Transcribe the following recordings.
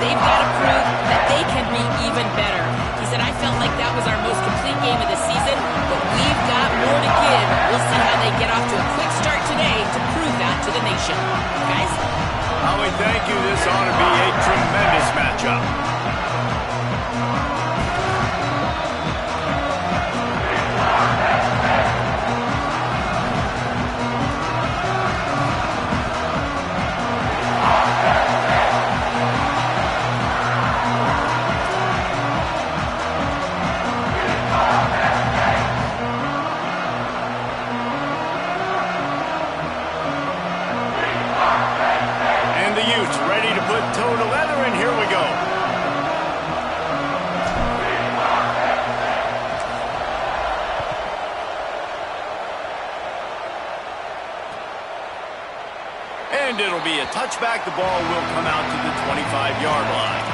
they've got to prove that they can be even better. He said, I felt like that was our most complete game of the season, but we've got more to give. We'll see how they get off to a quick start today to prove that to the nation. Guys? Holly, thank you. This ought to be a tremendous matchup. Ready to put toe to leather, and here we go. And it'll be a touchback. The ball will come out to the 25-yard line.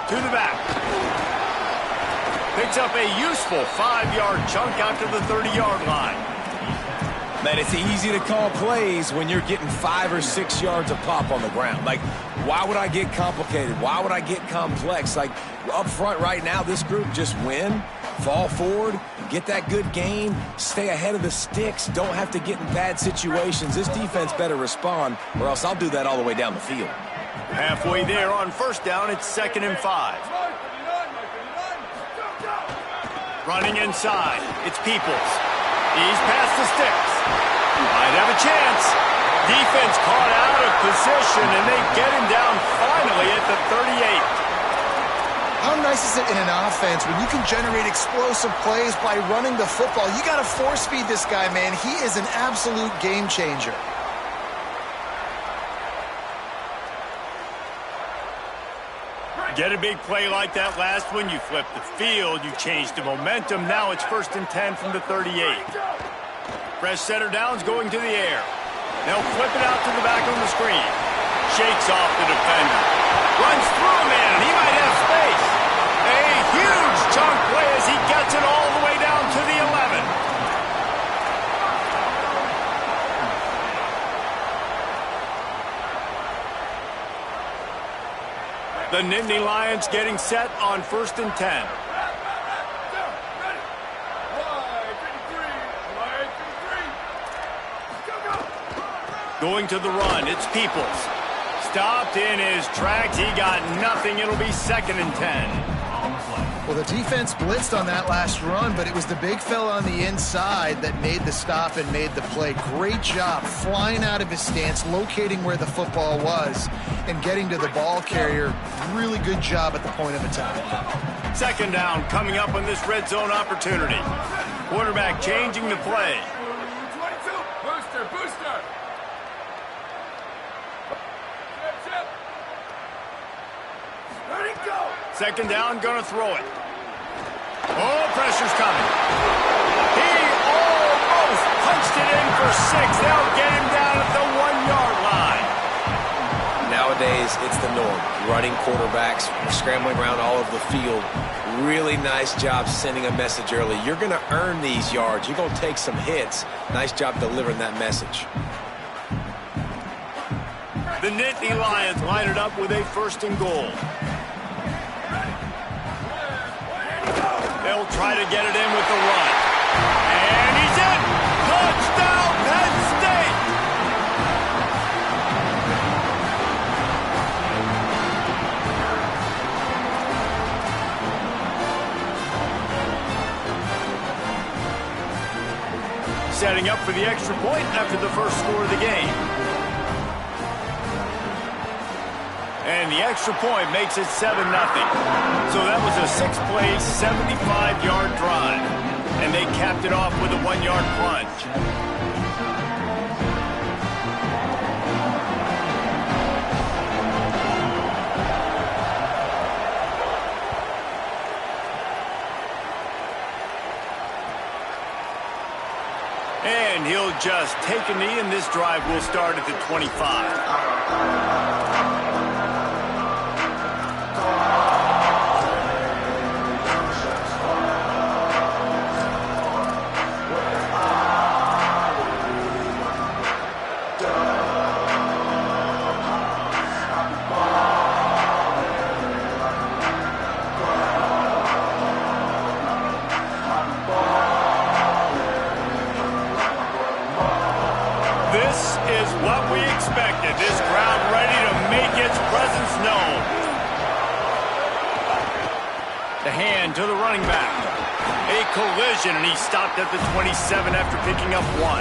To the back. Picks up a useful 5-yard chunk out to the 30-yard line. Man, it's easy to call plays when you're getting 5 or 6 yards of pop on the ground. Like, why would I get complicated? Why would I get complex? Like, up front right now, this group just win, fall forward, get that good gain, stay ahead of the sticks, don't have to get in bad situations. This defense better respond, or else I'll do that all the way down the field. Halfway there on first down, it's 2nd and 5. Running inside, it's Peoples. He's past the sticks. Might have a chance. Defense caught out of position, and they get him down finally at the 38. How nice is it in an offense when you can generate explosive plays by running the football? You got to force feed this guy, man. He is an absolute game changer. Get a big play like that last one, you flip the field, you change the momentum. Now it's 1st and 10 from the 38. Fresh center downs going to the air. They'll flip it out to the back on the screen. Shakes off the defender. Runs through a man, and he might have space. A huge chunk play as he gets it all the way down to the 11. The Nittany Lions getting set on 1st and 10. Going to the run, it's Peoples. Stopped in his tracks, he got nothing. It'll be 2nd and 10. Well, the defense blitzed on that last run, but it was the big fella on the inside that made the stop and made the play. Great job flying out of his stance, locating where the football was, and getting to the ball carrier. Really good job at the point of attack. 2nd down coming up on this red zone opportunity. Quarterback changing the play. Booster. 2nd down, gonna throw it. Oh, pressure's coming. He almost punched it in for 6. They'll get him down at the 1-yard line. Nowadays, it's the norm. Running quarterbacks, scrambling around all over the field. Really nice job sending a message early. You're going to earn these yards. You're going to take some hits. Nice job delivering that message. The Nittany Lions line it up with a 1st and goal. They'll try to get it in with the run. And he's in! Touchdown, Penn State! Setting up for the extra point after the first score of the game. And the extra point makes it 7-0. So that was a 6-play, 75-yard drive. And they capped it off with a 1-yard plunge. And he'll just take a knee, and this drive will start at the 25. The hand to the running back. A collision, and he stopped at the 27 after picking up 1.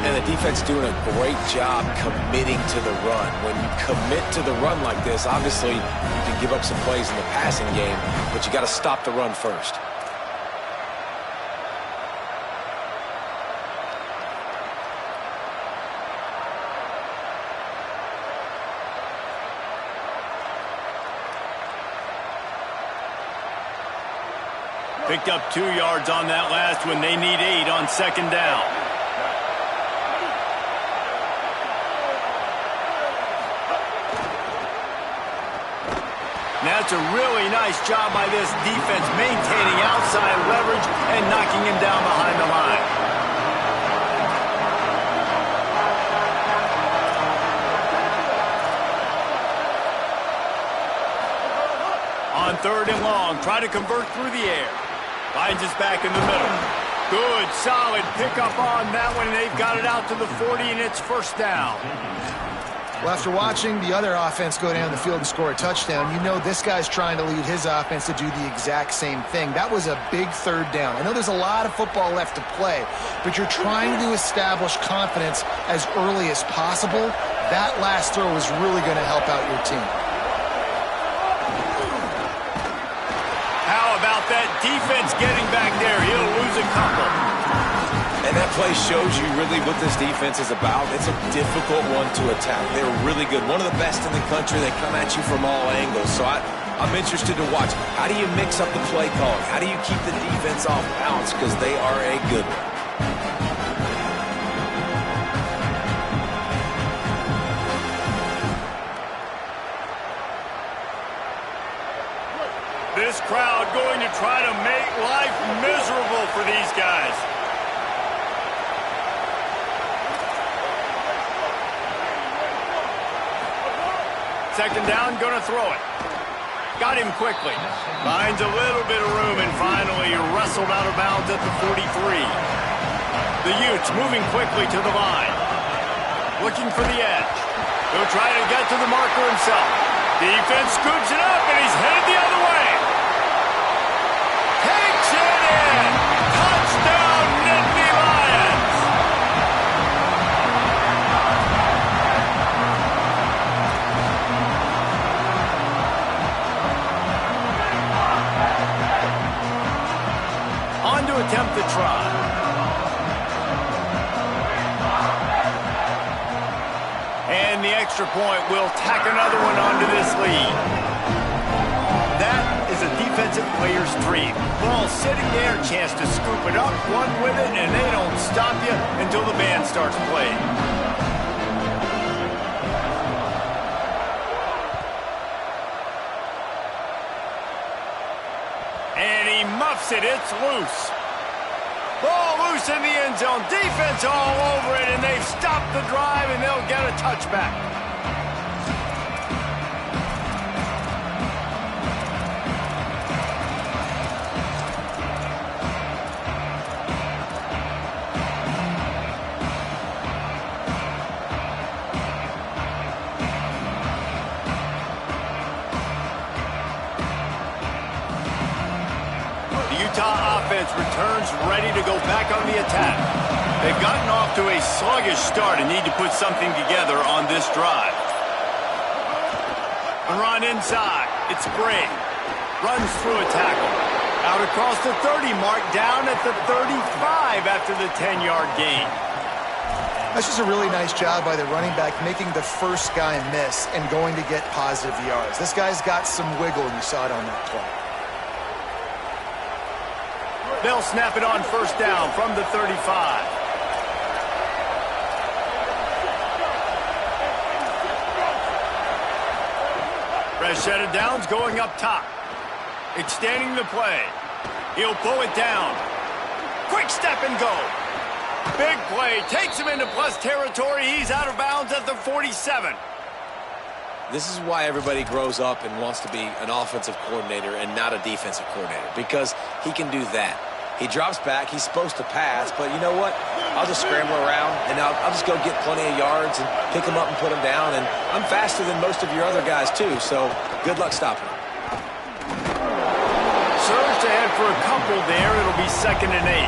And the defense doing a great job committing to the run. When you commit to the run like this, obviously you can give up some plays in the passing game, but you got to stop the run first. Picked up 2 yards on that last one. They need 8 on 2nd down. That's a really nice job by this defense, maintaining outside leverage and knocking him down behind the line. On 3rd and long, try to convert through the air. Finds us back in the middle. Good, solid pickup on that one, and they've got it out to the 40, and it's 1st down. Well, after watching the other offense go down the field and score a touchdown, you know this guy's trying to lead his offense to do the exact same thing. That was a big 3rd down. I know there's a lot of football left to play, but you're trying to establish confidence as early as possible. That last throw is really going to help out your team. How about that defense getting back there? He'll lose a couple. And that play shows you really what this defense is about. It's a difficult one to attack. They're really good. One of the best in the country. They come at you from all angles. So I'm interested to watch. How do you mix up the play calling? How do you keep the defense off balance? Because they are a good one. This crowd going to try to make life miserable for these guys. Second down, going to throw it. Got him quickly. Finds a little bit of room and finally wrestled out of bounds at the 43. The Utes moving quickly to the line. Looking for the edge. He'll try to get to the marker himself. Defense scoops it up and he's headed the other way. Takes it in. Touchdown, Nittany Lions. On to attempt the try. And the extra point will tack another one onto this lead. That is a defensive player's dream. Ball sitting there, chance to scoop it up, run with it, and they don't stop you until the band starts playing. And he muffs it. It's loose. Ball loose in the end zone. Defense all over it, and they've stopped the drive, and they'll get a touchback. Utah offense returns ready to go back on the attack. They've gotten off to a sluggish start and need to put something together on this drive. A run inside. It's Gray. Runs through a tackle. Out across the 30 mark, down at the 35 after the 10-yard gain. That's just a really nice job by the running back, making the first guy miss and going to get positive yards. This guy's got some wiggle, and you saw it on that play. They'll snap it on first down from the 35. Fresh set of downs going up top. Extending the play. He'll pull it down. Quick step and go. Big play. Takes him into plus territory. He's out of bounds at the 47. This is why everybody grows up and wants to be an offensive coordinator and not a defensive coordinator, because he can do that. He drops back. He's supposed to pass, but you know what? I'll just scramble around, and I'll just go get plenty of yards and pick him up and put him down. And I'm faster than most of your other guys, too, so good luck stopping him. force ahead for a couple there. It'll be 2nd and 8.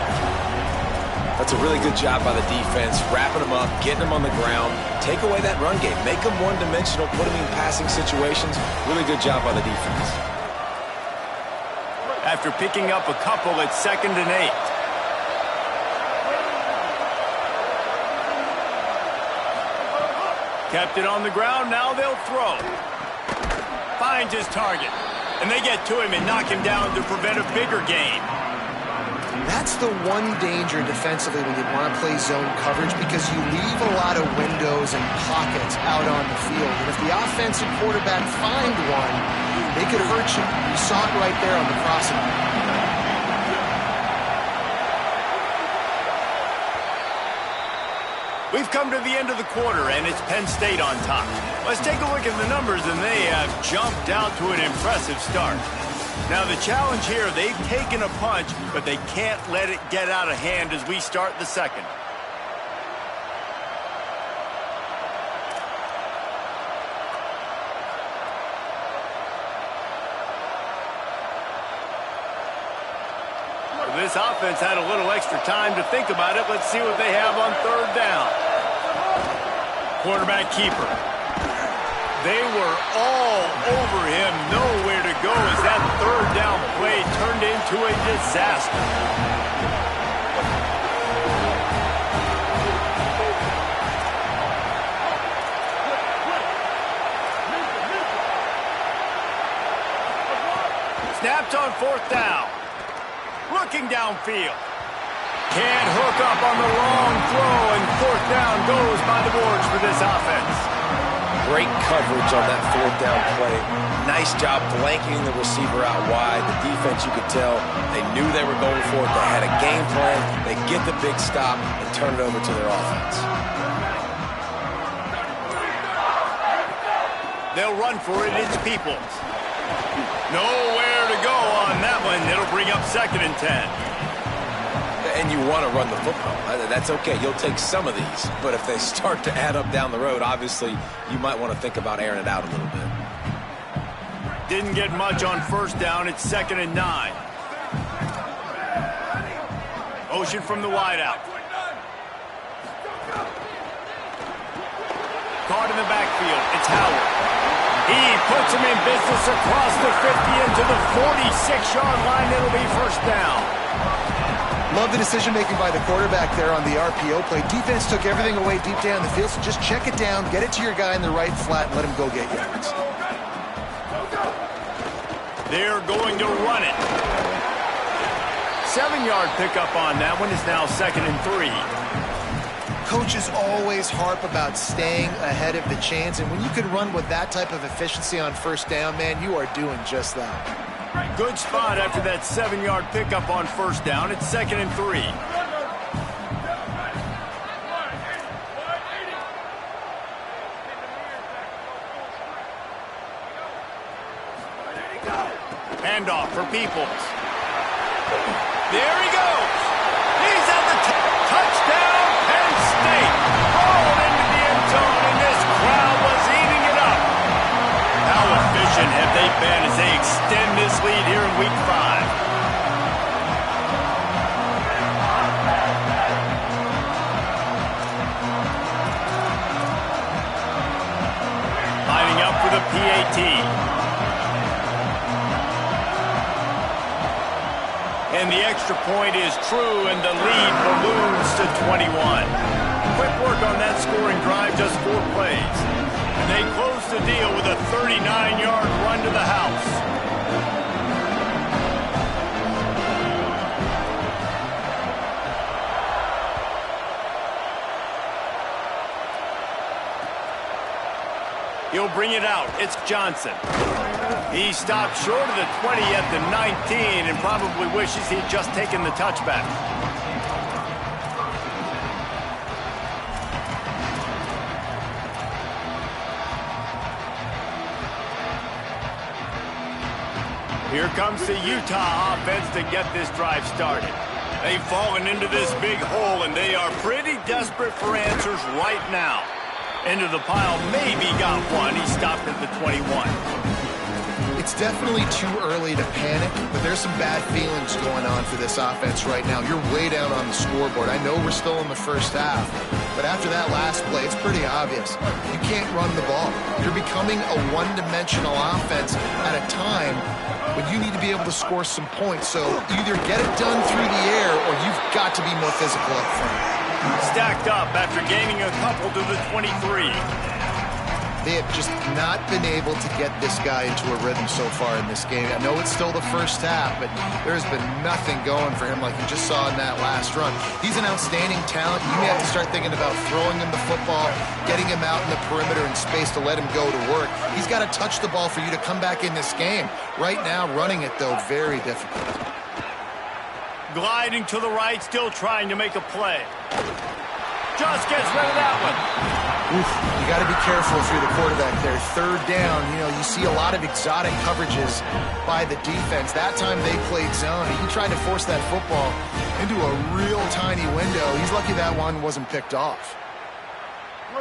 That's a really good job by the defense, wrapping them up, getting them on the ground, take away that run game, make them one-dimensional, put them in passing situations. Really good job by the defense. After picking up a couple, it's 2nd and 8. Kept it on the ground, now they'll throw. Finds his target. And they get to him and knock him down to prevent a bigger gain. That's the one danger defensively when you want to play zone coverage, because you leave a lot of windows and pockets out on the field. And if the offensive quarterback find one, they could hurt you. You saw it right there on the crossing. We've come to the end of the quarter, and it's Penn State on top. Let's take a look at the numbers, and they have jumped out to an impressive start. Now, the challenge here, they've taken a punch, but they can't let it get out of hand as we start the second. This offense had a little extra time to think about it. Let's see what they have on 3rd down. Quarterback keeper. They were all over him, nowhere to go as that 3rd down play turned into a disaster. Snapped on 4th down. Looking downfield. Can't hook up on the long throw, and 4th down goes by the boards for this offense. Great coverage on that 4th down play. Nice job blanketing the receiver out wide. The defense, you could tell, they knew they were going for it. They had a game plan. They get the big stop and turn it over to their offense. They'll run for it. It's Peoples. Nowhere to go on that one. It'll bring up 2nd and 10. And you want to run the football. That's okay. You'll take some of these. But if they start to add up down the road, obviously, you might want to think about airing it out a little bit. Didn't get much on 1st down. It's 2nd and 9. Motion from the wideout. Caught in the backfield. It's Howard. He puts him in business across the 50 into the 46-yard line. It'll be 1st down. Love the decision-making by the quarterback there on the RPO play. Defense took everything away deep down the field, so just check it down, get it to your guy in the right flat, and let him go get yards. They're going to run it. 7-yard pickup on that one is now 2nd and 3. Coaches always harp about staying ahead of the chains, and when you can run with that type of efficiency on 1st down, man, you are doing just that. Good spot after that 7-yard pickup on 1st down. It's 2nd and 3. Handoff for Peoples. There he goes. He's at the touchdown, Penn State. Rolled into the end zone, and this crowd was eating it up. How efficient have they been as they extend this lead here in Week 5? Lining up for the PAT. And the extra point is true, and the lead balloons to 21. Quick work on that scoring drive, just 4 plays. And they close the deal with a 39-yard run to the house. He'll bring it out. It's Johnson. He stopped short of the 20 at the 19 and probably wishes he'd just taken the touchback. Here comes the Utah offense to get this drive started. They've fallen into this big hole, and they are pretty desperate for answers right now. Into the pile, maybe got one. He stopped at the 21. If It's definitely too early to panic, but there's some bad feelings going on for this offense right now. You're way down on the scoreboard. I know we're still in the first half, but after that last play, it's pretty obvious. You can't run the ball. You're becoming a one-dimensional offense at a time when you need to be able to score some points. So either get it done through the air or you've got to be more physical up front. Stacked up after gaining a couple to the 23. They have just not been able to get this guy into a rhythm so far in this game. I know it's still the first half, but there's been nothing going for him like you just saw in that last run. He's an outstanding talent. You may have to start thinking about throwing him the football, getting him out in the perimeter in space to let him go to work. He's got to touch the ball for you to come back in this game. Right now, running it, though, very difficult. Gliding to the right, still trying to make a play. Just gets rid of that one. Oof, you got to be careful if you're the quarterback there. Third down, you see a lot of exotic coverages by the defense. That time they played zone, and he tried to force that football into a real tiny window. He's lucky that one wasn't picked off.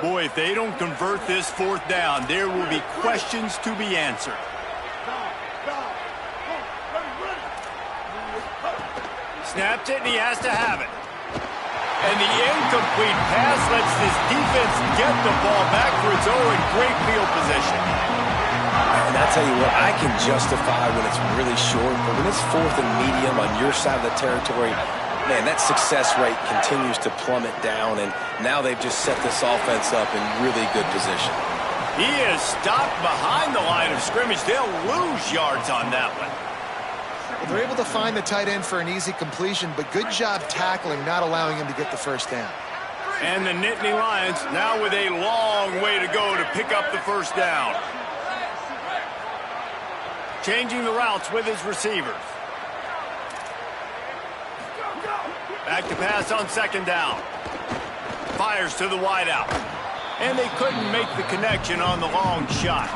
Boy, if they don't convert this fourth down, there will be questions to be answered. Snaps it, and he has to have it. And the incomplete pass lets this defense get the ball back for its own in great field position. And I tell you what, I can justify when it's really short, but when it's fourth and medium on your side of the territory, man, that success rate continues to plummet down, and now they've just set this offense up in really good position. He is stopped behind the line of scrimmage. They'll lose yards on that one. They're able to find the tight end for an easy completion, but good job tackling, not allowing him to get the first down. And the Nittany Lions now with a long way to go to pick up the first down. Changing the routes with his receivers. Back to pass on second down. Fires to the wideout. And they couldn't make the connection on the long shot.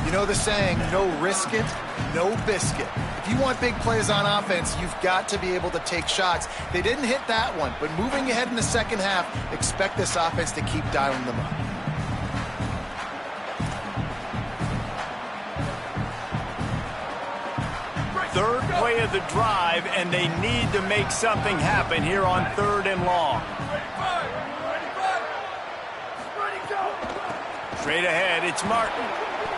You know the saying, no risk it, no biscuit. If you want big plays on offense, you've got to be able to take shots. They didn't hit that one, but moving ahead in the second half, expect this offense to keep dialing them up. Third play of the drive, and they need to make something happen here on third and long. Straight ahead, it's Martin.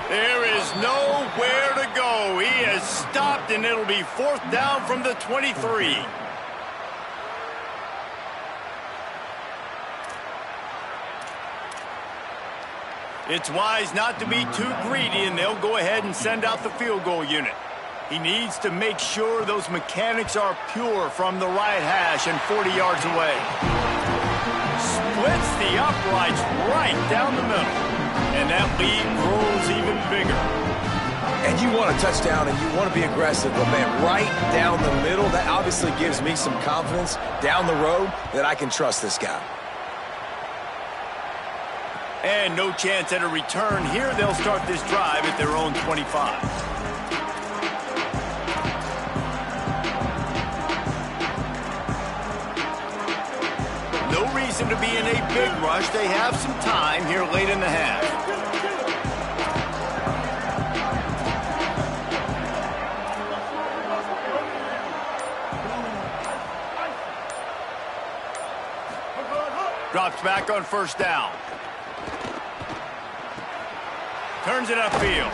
There is nowhere to go. He is stopped, and it'll be fourth down from the 23. It's wise not to be too greedy, and they'll go ahead and send out the field goal unit. He needs to make sure those mechanics are pure from the right hash and 40 yards away. Splits the uprights right down the middle. And that lead grows even bigger. And you want a touchdown and you want to be aggressive, but man, right down the middle, that obviously gives me some confidence down the road that I can trust this guy. And no chance at a return here. They'll start this drive at their own 25. No reason to be in a big rush. They have some time here late in the half. Drops back on first down. Turns it upfield.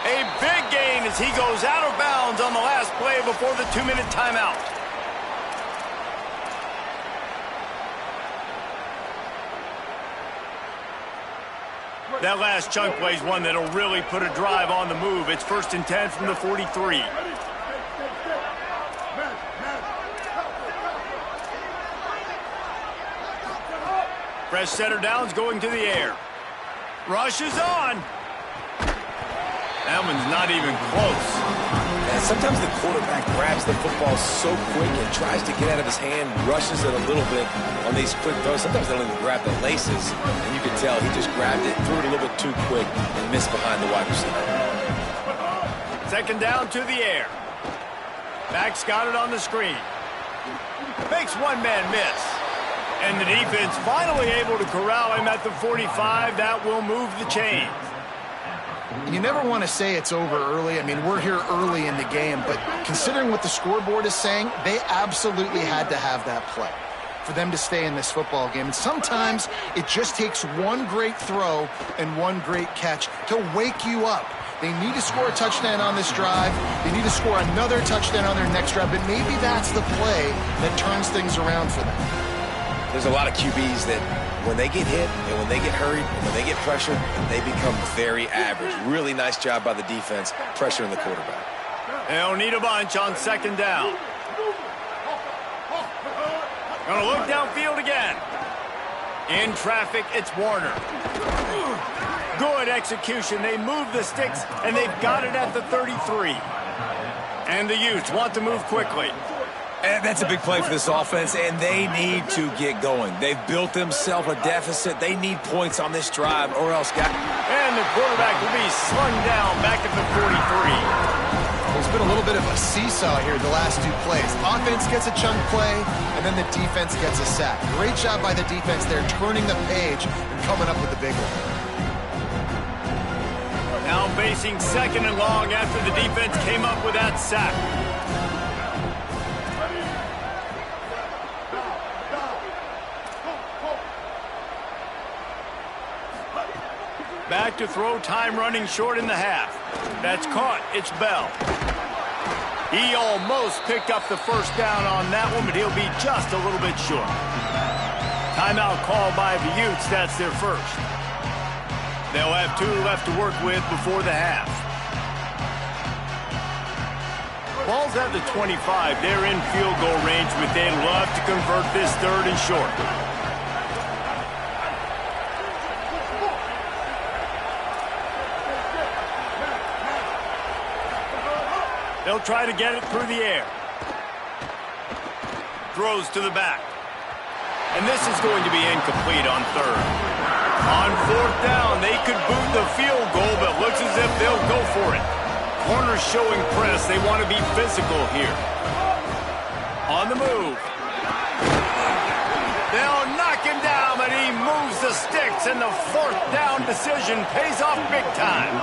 A big gain as he goes out of bounds on the last play before the 2-minute timeout. That last chunk play is one that'll really put a drive on the move. It's 1st and 10 from the 43. Fresh center downs going to the air. Rush is on. That one's not even close. And sometimes the quarterback grabs the football so quick and tries to get out of his hand, rushes it a little bit on these quick throws. Sometimes they don't even grab the laces, and you can tell he just grabbed it, threw it a little bit too quick, and missed behind the wide receiver. Second down to the air. Back's got it on the screen. Makes one man miss. And the defense finally able to corral him at the 45. That will move the chains. You never want to say it's over early. I mean, we're here early in the game, but considering what the scoreboard is saying, they absolutely had to have that play for them to stay in this football game. And sometimes it just takes one great throw and one great catch to wake you up. They need to score a touchdown on this drive. They need to score another touchdown on their next drive, but maybe that's the play that turns things around for them. There's a lot of QBs that when they get hit and when they get hurried and when they get pressured, they become very average. Really nice job by the defense pressuring the quarterback. They'll need a bunch on second down. Gonna look downfield again. In traffic, it's Warner. Good execution. They move the sticks, and they've got it at the 33. And the Utes want to move quickly. And that's a big play for this offense, and they need to get going. They've built themselves a deficit. They need points on this drive, or else And the quarterback will be slung down back at the 43. There's been a little bit of a seesaw here the last two plays. Offense gets a chunk play, and then the defense gets a sack. Great job by the defense there, turning the page and coming up with the big one. Now facing second and long after the defense came up with that sack. Back to throw, time running short in the half. That's caught. It's Bell. He almost picked up the first down on that one, but he'll be just a little bit short. Timeout called by the Utes. That's their first. They'll have 2 left to work with before the half. Ball's at the 25. They're in field goal range, but they'd love to convert this third and short. They'll try to get it through the air. Throws to the back. And this is going to be incomplete on third. On fourth down, they could boot the field goal, but looks as if they'll go for it. Corners showing press. They want to be physical here. On the move. They'll knock him down, but he moves the sticks, and the fourth down decision pays off big time.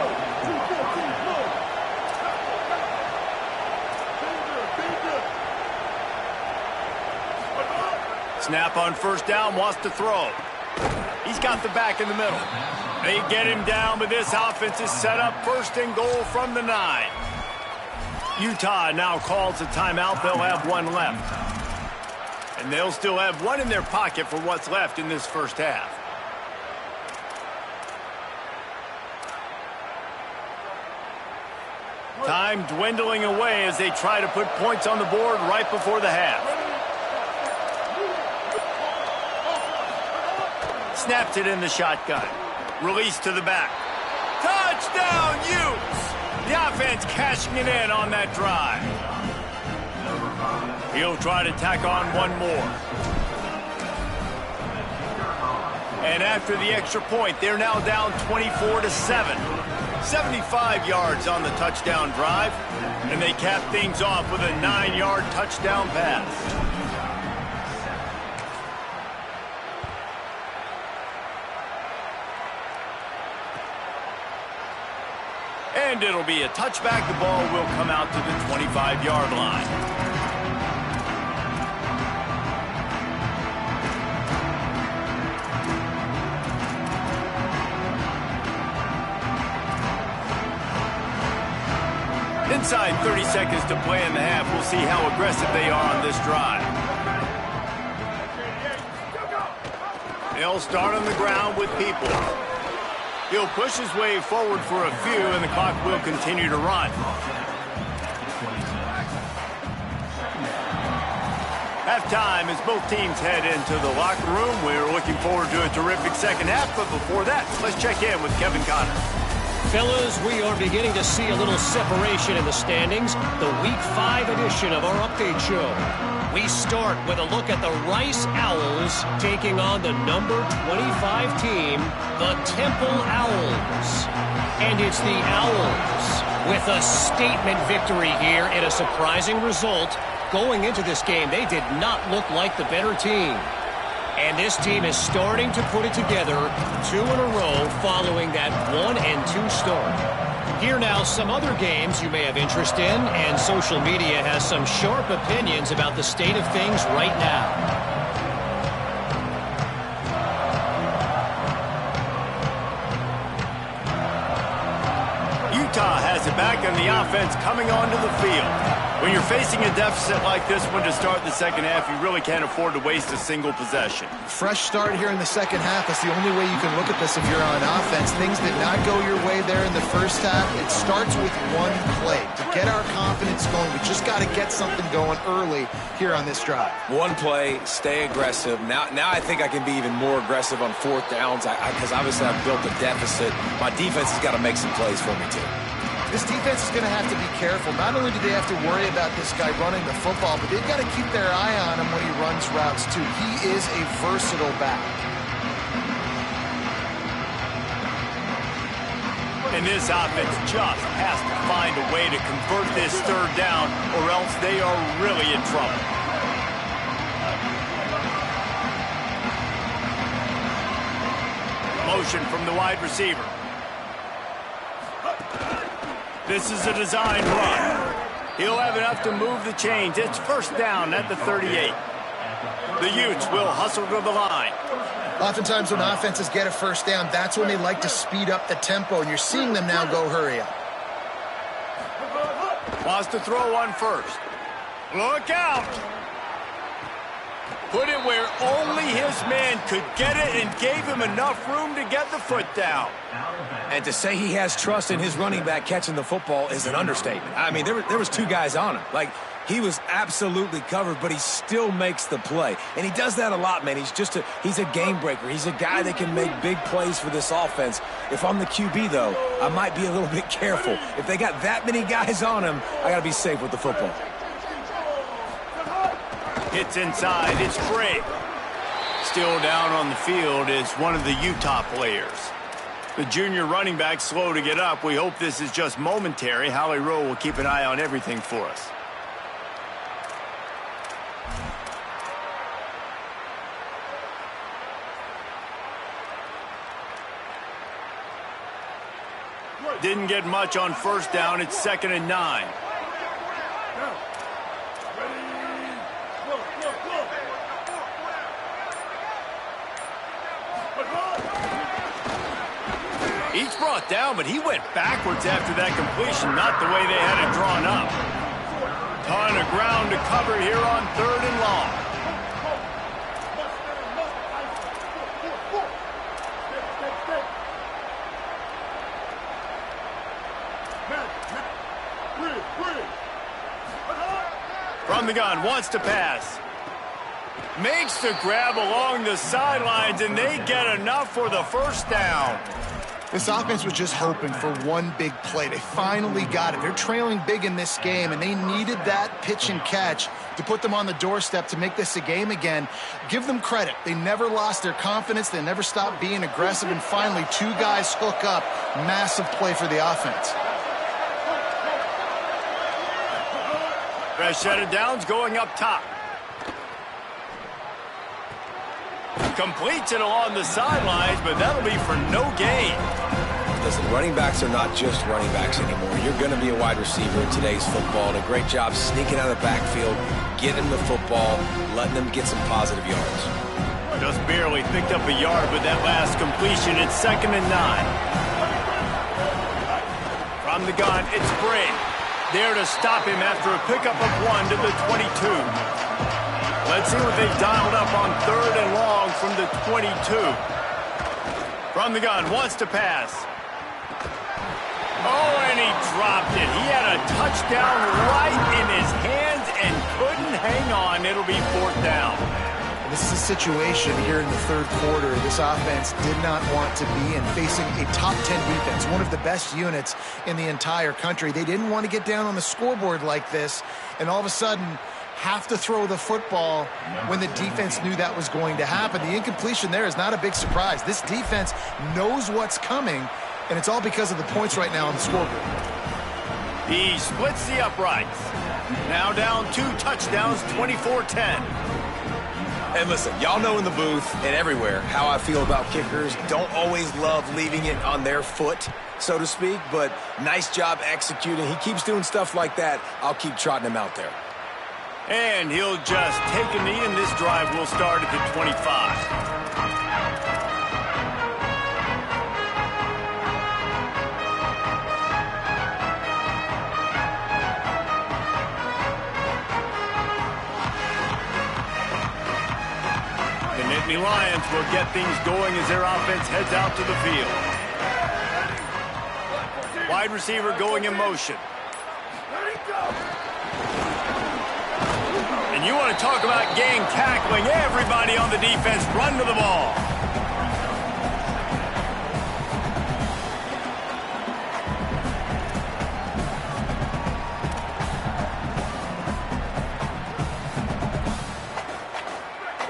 Snap on first down, wants to throw. He's got the back in the middle. They get him down, but this offense is set up first and goal from the 9. Utah now calls a timeout. They'll have 1 left. And they'll still have 1 in their pocket for what's left in this first half. Time dwindling away as they try to put points on the board right before the half. Snaps it in the shotgun. Release to the back. Touchdown, Utes! The offense cashing it in on that drive. He'll try to tack on 1 more. And after the extra point, they're now down 24-7. 75 yards on the touchdown drive. And they cap things off with a 9-yard touchdown pass. And it'll be a touchback. The ball will come out to the 25-yard line. Inside 30 seconds to play in the half. We'll see how aggressive they are on this drive. They'll start on the ground with people. He'll push his way forward for a few, and the clock will continue to run. Halftime as both teams head into the locker room. We're looking forward to a terrific second half, but before that, let's check in with Kevin Connor. Fellas, we are beginning to see a little separation in the standings. The Week 5 edition of our update show. We start with a look at the Rice Owls taking on the number 25 team, the Temple Owls. And it's the Owls with a statement victory here in a surprising result. Going into this game, they did not look like the better team. And this team is starting to put it together 2 in a row following that 1-2 start. Here now, some other games you may have interest in, and social media has some sharp opinions about the state of things right now. Utah has it back, and the offense coming onto the field. When you're facing a deficit like this one to start the second half, you really can't afford to waste a single possession. Fresh start here in the second half. That's the only way you can look at this if you're on offense. Things did not go your way there in the first half. It starts with one play. To get our confidence going, we just got to get something going early here on this drive. One play, stay aggressive. Now I think I can be even more aggressive on fourth downs because obviously I've built a deficit. My defense has got to make some plays for me too. This defense is going to have to be careful. Not only do they have to worry about this guy running the football, but they've got to keep their eye on him when he runs routes too. He is a versatile back. And this offense just has to find a way to convert this third down, or else they are really in trouble. Motion from the wide receiver. This is a design run. He'll have enough to move the chains. It's first down at the 38. The Utes will hustle to the line. Oftentimes when offenses get a first down, that's when they like to speed up the tempo, and you're seeing them now go hurry up. Wants to throw one first. Look out! Put it where only his man could get it and gave him enough room to get the foot down. And to say he has trust in his running back catching the football is an understatement. I mean, there was two guys on him. Like, he was absolutely covered, but he still makes the play. And he does that a lot, man. He's a game breaker. He's a guy that can make big plays for this offense. If I'm the QB, though, I might be a little bit careful. If they got that many guys on him, I got to be safe with the football. Hits inside. It's Bray. Still down on the field is one of the Utah players. The junior running back slow to get up. We hope this is just momentary. Howie Rowe will keep an eye on everything for us. Didn't get much on first down. It's 2nd and 9. He's brought down, but he went backwards after that completion, not the way they had it drawn up. Ton of ground to cover here on 3rd and long. From the gun, wants to pass. Makes the grab along the sidelines, and they get enough for the first down. This offense was just hoping for one big play. They finally got it. They're trailing big in this game, and they needed that pitch and catch to put them on the doorstep to make this a game again. Give them credit. They never lost their confidence. They never stopped being aggressive, and finally, two guys hook up. Massive play for the offense. Fresh set of downs going up top. Completes it along the sidelines, but that'll be for no gain. Listen, running backs are not just running backs anymore. You're going to be a wide receiver in today's football. And a great job sneaking out of the backfield, getting the football, letting them get some positive yards. Just barely picked up a yard with that last completion. It's 2nd and 9. From the gun, it's Bray. There to stop him after a pickup of 1 to the 22. Let's see what they've dialed up on 3rd and long from the 22. From the gun, wants to pass. Oh, and he dropped it. He had a touchdown right in his hands and couldn't hang on. It'll be 4th down. This is a situation here in the 3rd quarter this offense did not want to be in, facing a top 10 defense, one of the best units in the entire country. They didn't want to get down on the scoreboard like this, and all of a sudden have to throw the football when the defense knew that was going to happen. The incompletion there is not a big surprise. This defense knows what's coming, and it's all because of the points right now on the scoreboard. He splits the uprights. Now down 2 touchdowns, 24-10. And listen, y'all know in the booth and everywhere how I feel about kickers. Don't always love leaving it on their foot, so to speak, but nice job executing. He keeps doing stuff like that. I'll keep trotting him out there. And he'll just take a knee, and this drive will start at the 25. The Lions will get things going as their offense heads out to the field. Wide receiver going in motion. And you want to talk about gang tackling. Everybody on the defense run to the ball.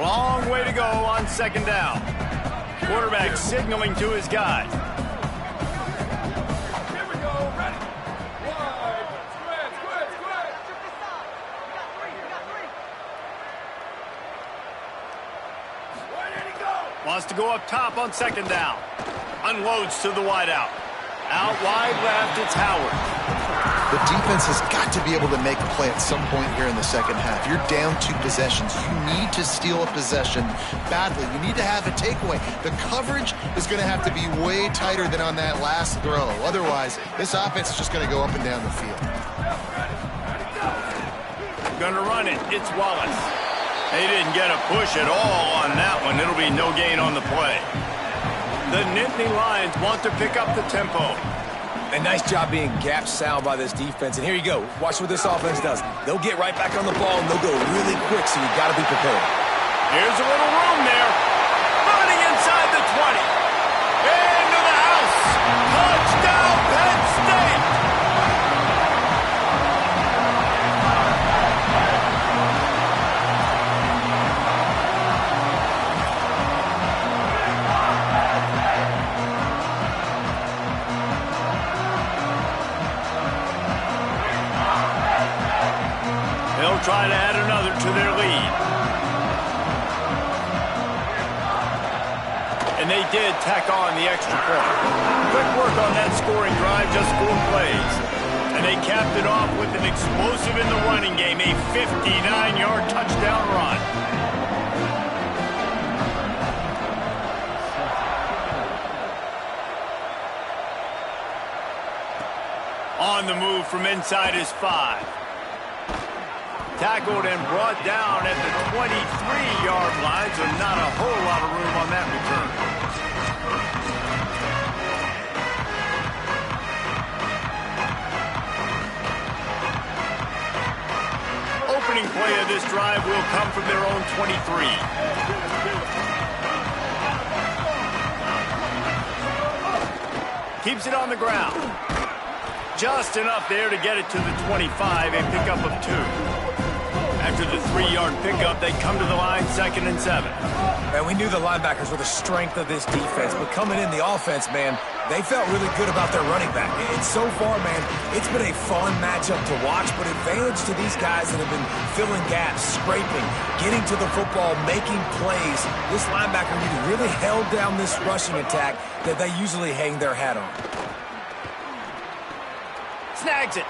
Long way to go on second down. Quarterback signaling to his guy. Here we go. Ready. Wide. Square. Where did he go? Wants to go up top on second down. Unloads to the wideout. Out wide left, it's Howard. The defense has got to be able to make a play at some point here in the second half. You're down 2 possessions. You need to steal a possession badly. You need to have a takeaway. The coverage is going to have to be way tighter than on that last throw. Otherwise, this offense is just going to go up and down the field. Going to run it. It's Wallace. They didn't get a push at all on that one. It'll be no gain on the play. The Nittany Lions want to pick up the tempo. A nice job being gap sound by this defense. And here you go. Watch what this offense does. They'll get right back on the ball, and they'll go really quick, so you got to be prepared. Here's a little room there. Running inside the 20. Into the house. Touchdown, Penn State. They'll try to add another to their lead. And they did tack on the extra point. Quick work on that scoring drive, just 4 plays. And they capped it off with an explosive in the running game, a 59-yard touchdown run. On the move from inside his 5. Tackled and brought down at the 23-yard line, so not a whole lot of room on that return. Opening play of this drive will come from their own 23. Keeps it on the ground. Just enough there to get it to the 25, a pickup of 2. After the 3-yard pickup, they come to the line 2nd and 7. And we knew the linebackers were the strength of this defense, but coming in the offense, man, they felt really good about their running back. And so far, man, it's been a fun matchup to watch, but advantage to these guys that have been filling gaps, scraping, getting to the football, making plays. This linebacker really held down this rushing attack that they usually hang their hat on. Snags it.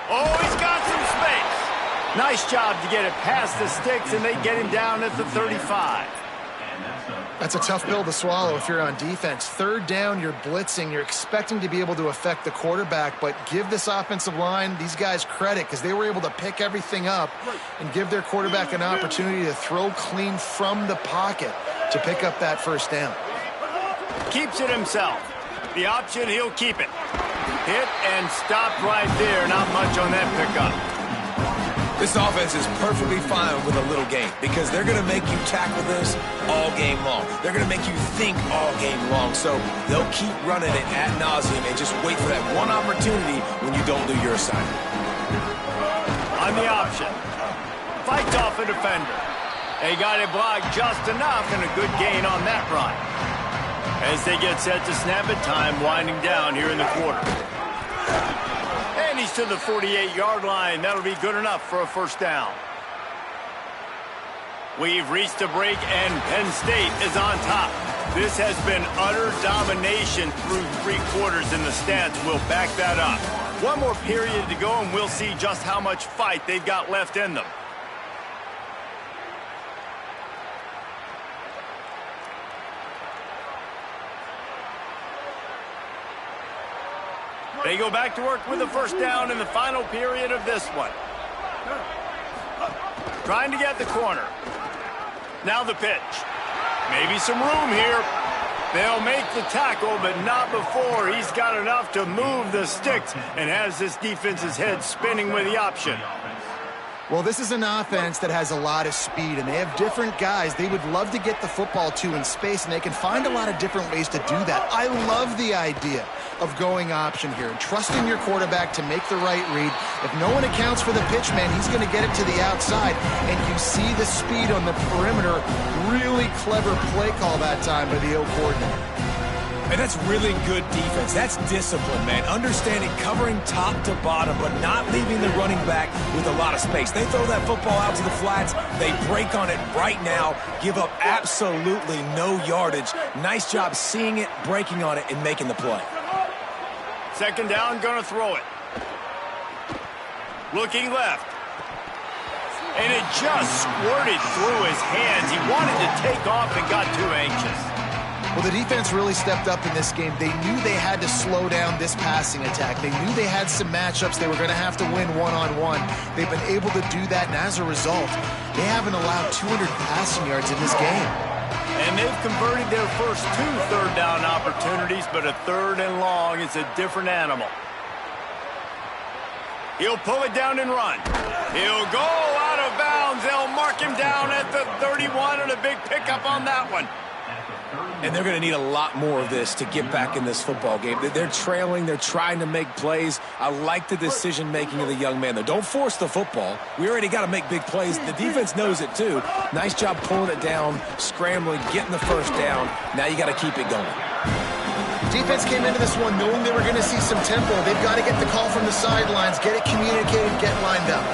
Oh, he's got some space. Nice job to get it past the sticks, and they get him down at the 35. That's a tough pill to swallow if you're on defense. 3rd down, you're blitzing. You're expecting to be able to affect the quarterback, but give this offensive line, these guys, credit because they were able to pick everything up and give their quarterback an opportunity to throw clean from the pocket to pick up that 1st down. Keeps it himself. The option, he'll keep it. Hit and stopped right there. Not much on that pickup. This offense is perfectly fine with a little game because they're going to make you tackle this all game long. They're going to make you think all game long. So they'll keep running it ad nauseum and just wait for that one opportunity when you don't do your assignment. On the option. Fights off a defender. They got it blocked just enough and a good gain on that run. As they get set to snap it, time winding down here in the quarter. And he's to the 48-yard line. That'll be good enough for a 1st down. We've reached a break, and Penn State is on top. This has been utter domination through 3 quarters, and the stats will back that up. One more period to go, and we'll see just how much fight they've got left in them. They go back to work with a first down in the final period of this one. Trying to get the corner. Now the pitch. Maybe some room here. They'll make the tackle, but not before he's got enough to move the sticks and has this defense's head spinning with the option. Well, this is an offense that has a lot of speed, and they have different guys they would love to get the football to in space, and they can find a lot of different ways to do that. I love the idea of going option here and trusting your quarterback to make the right read. If no one accounts for the pitch, man, he's going to get it to the outside, and you see the speed on the perimeter. Really clever play call that time by the O coordinator. And that's really good defense. That's discipline, man. Understanding covering top to bottom, but not leaving the running back with a lot of space. They throw that football out to the flats. They break on it right now, give up absolutely no yardage. Nice job seeing it, breaking on it, and making the play. Second down, gonna throw it. Looking left. And it just squirted through his hands. He wanted to take off and got too anxious. Well, the defense really stepped up in this game. They knew they had to slow down this passing attack. They knew they had some matchups they were going to have to win one-on-one. They've been able to do that, and as a result, they haven't allowed 200 passing yards in this game. And they've converted their first 2 third-down opportunities, but a 3rd and long is a different animal. He'll pull it down and run. He'll go out of bounds. They'll mark him down at the 31, and a big pickup on that one. And they're going to need a lot more of this to get back in this football game. They're trailing. They're trying to make plays. I like the decision-making of the young man, though. Don't force the football. We already got to make big plays. The defense knows it, too. Nice job pulling it down, scrambling, getting the first down. Now you got to keep it going. Defense came into this one knowing they were going to see some tempo. They've got to get the call from the sidelines, get it communicated, get lined up.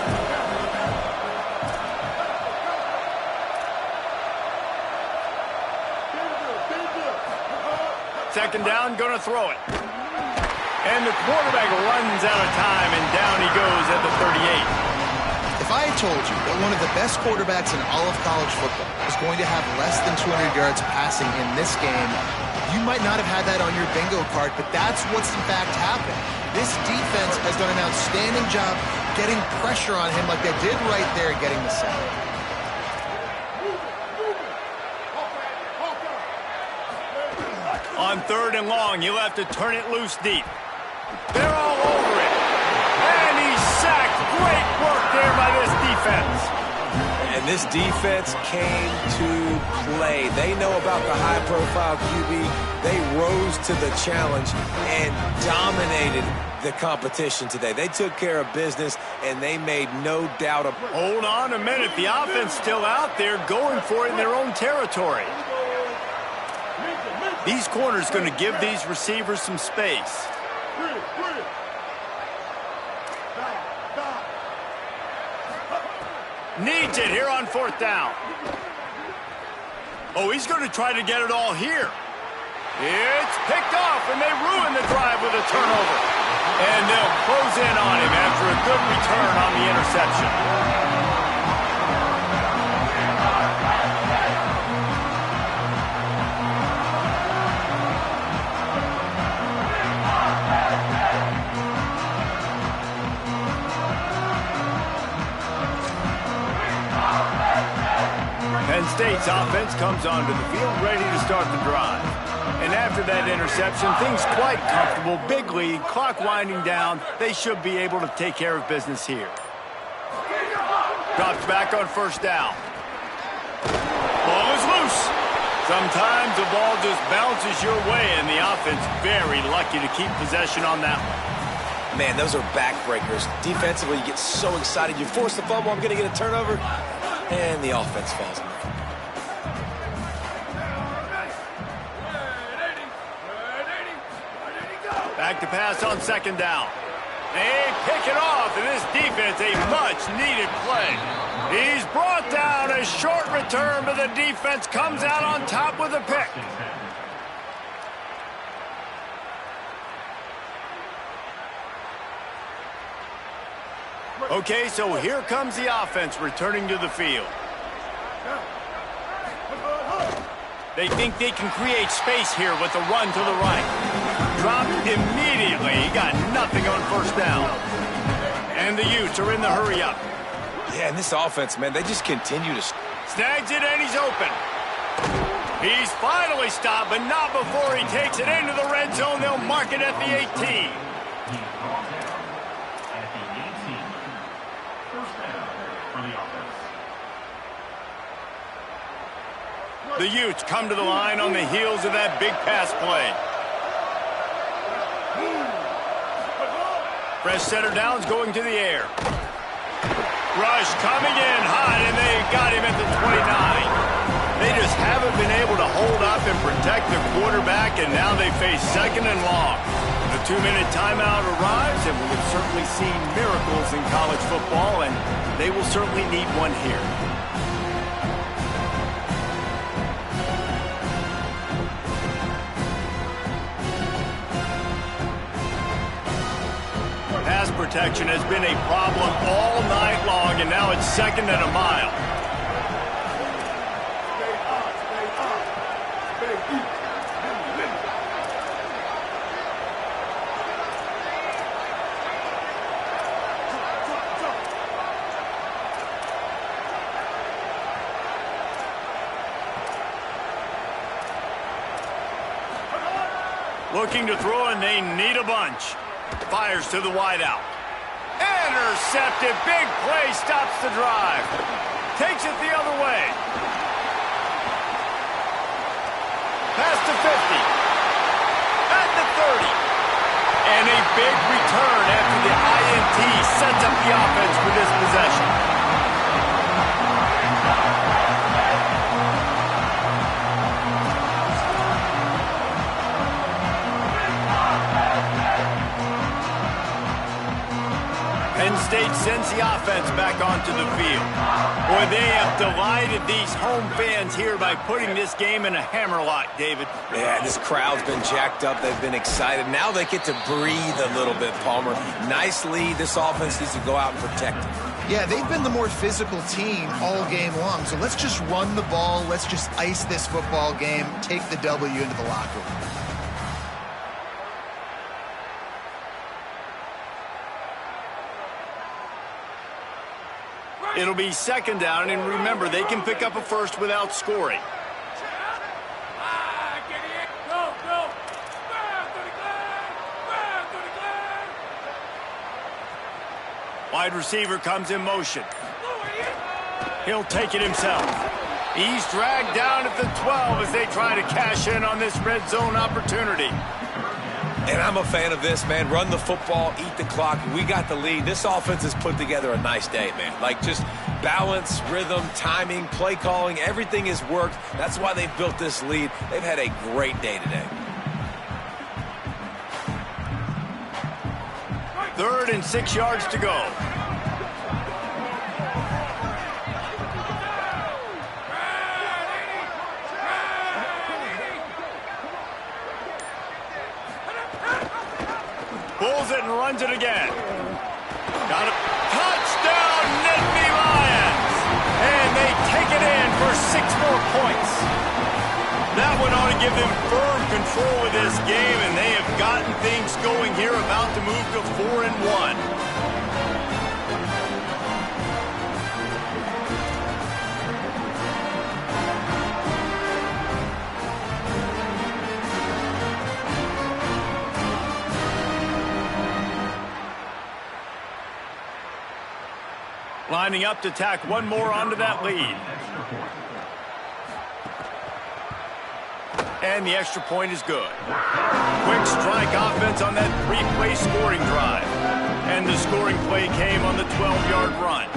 Second down, gonna throw it. And the quarterback runs out of time, and down he goes at the 38. If I had told you that one of the best quarterbacks in all of college football was going to have less than 200 yards passing in this game, you might not have had that on your bingo card, but that's what's in fact happened. This defense has done an outstanding job getting pressure on him like they did right there, getting the sack. On 3rd and long, you'll have to turn it loose deep. They're all over it. And he's sacked. Great work there by this defense. And this defense came to play. They know about the high-profile QB. They rose to the challenge and dominated the competition today. They took care of business, and they made no doubt about it. Hold on a minute. The offense still out there going for it in their own territory. These corners going to give these receivers some space. Needs it here on 4th down. Oh, he's going to try to get it all here. It's picked off, and they ruin the drive with a turnover. And they'll close in on him after a good return on the interception. Penn State's offense comes onto the field ready to start the drive. And after that interception, things quite comfortable. Big lead, clock winding down. They should be able to take care of business here. Drops back on 1st down. Ball is loose. Sometimes the ball just bounces your way, and the offense very lucky to keep possession on that one. Man, those are backbreakers. Defensively, you get so excited. You force the fumble, I'm going to get a turnover, and the offense falls away. Back to pass on 2nd down. They pick it off, and this defense, a much-needed play. He's brought down. A short return, but the defense comes out on top with a pick. Okay, so here comes the offense returning to the field. They think they can create space here with the run to the right. Dropped immediately. He got nothing on first down. And the Utes are in the hurry-up. Yeah, and this offense, man, they just continue to... Snags it, and he's open. He's finally stopped, but not before he takes it into the red zone. They'll mark it at the 18. The Utes come to the line on the heels of that big pass play. Fresh center downs going to the air. Rush coming in hot, and they got him at the 29. They just haven't been able to hold up and protect the quarterback, and now they face second and long. The 2-minute timeout arrives, and we have certainly seen miracles in college football, and they will certainly need one here. Pass protection has been a problem all night long, and now it's second and a mile. Looking to throw, and they need a bunch. Fires to the wideout. Intercepted. Big play stops the drive. Takes it the other way. Past the 50. At the 30. And a big return after the INT sets up the offense for this possession. Penn State sends the offense back onto the field. Boy, they have delighted these home fans here by putting this game in a hammerlock, David. Yeah, this crowd's been jacked up. They've been excited. Now they get to breathe a little bit, Palmer. Nice lead. This offense needs to go out and protect it. Yeah, they've been the more physical team all game long. So let's just run the ball. Let's just ice this football game, take the W into the locker room. It'll be second down, and remember, they can pick up a first without scoring. Wide receiver comes in motion. He'll take it himself. He's dragged down at the 12 as they try to cash in on this red zone opportunity. And I'm a fan of this, man. Run the football, eat the clock. We got the lead. This offense has put together a nice day, man. Like, just balance, rhythm, timing, play calling, everything has worked. That's why they've built this lead. They've had a great day today. 3rd and 6 yards to go. Pulls it and runs it again. Got a touchdown, Nittany Lions! And they take it in for 6 more points. That one ought to give them firm control of this game, and they have gotten things going here, about to move to 4-1. Lining up to tack one more onto that lead. And the extra point is good. Quick strike offense on that 3-play scoring drive. And the scoring play came on the 12-yard run.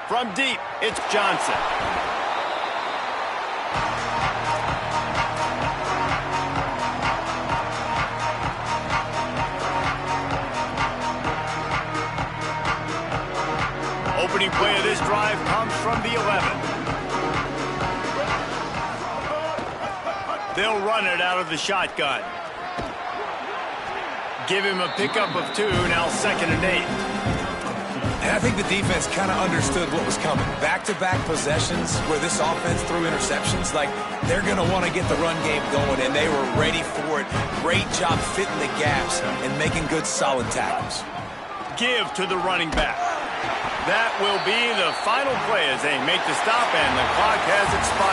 From deep, it's Johnson. Opening play of this drive comes from the 11. They'll run it out of the shotgun. Give him a pickup of 2, now 2nd and 8. And I think the defense kind of understood what was coming. Back-to-back possessions where this offense threw interceptions, like they're going to want to get the run game going, and they were ready for it. Great job fitting the gaps and making good, solid tackles. Give to the running back. That will be the final play as they make the stop, and the clock has expired.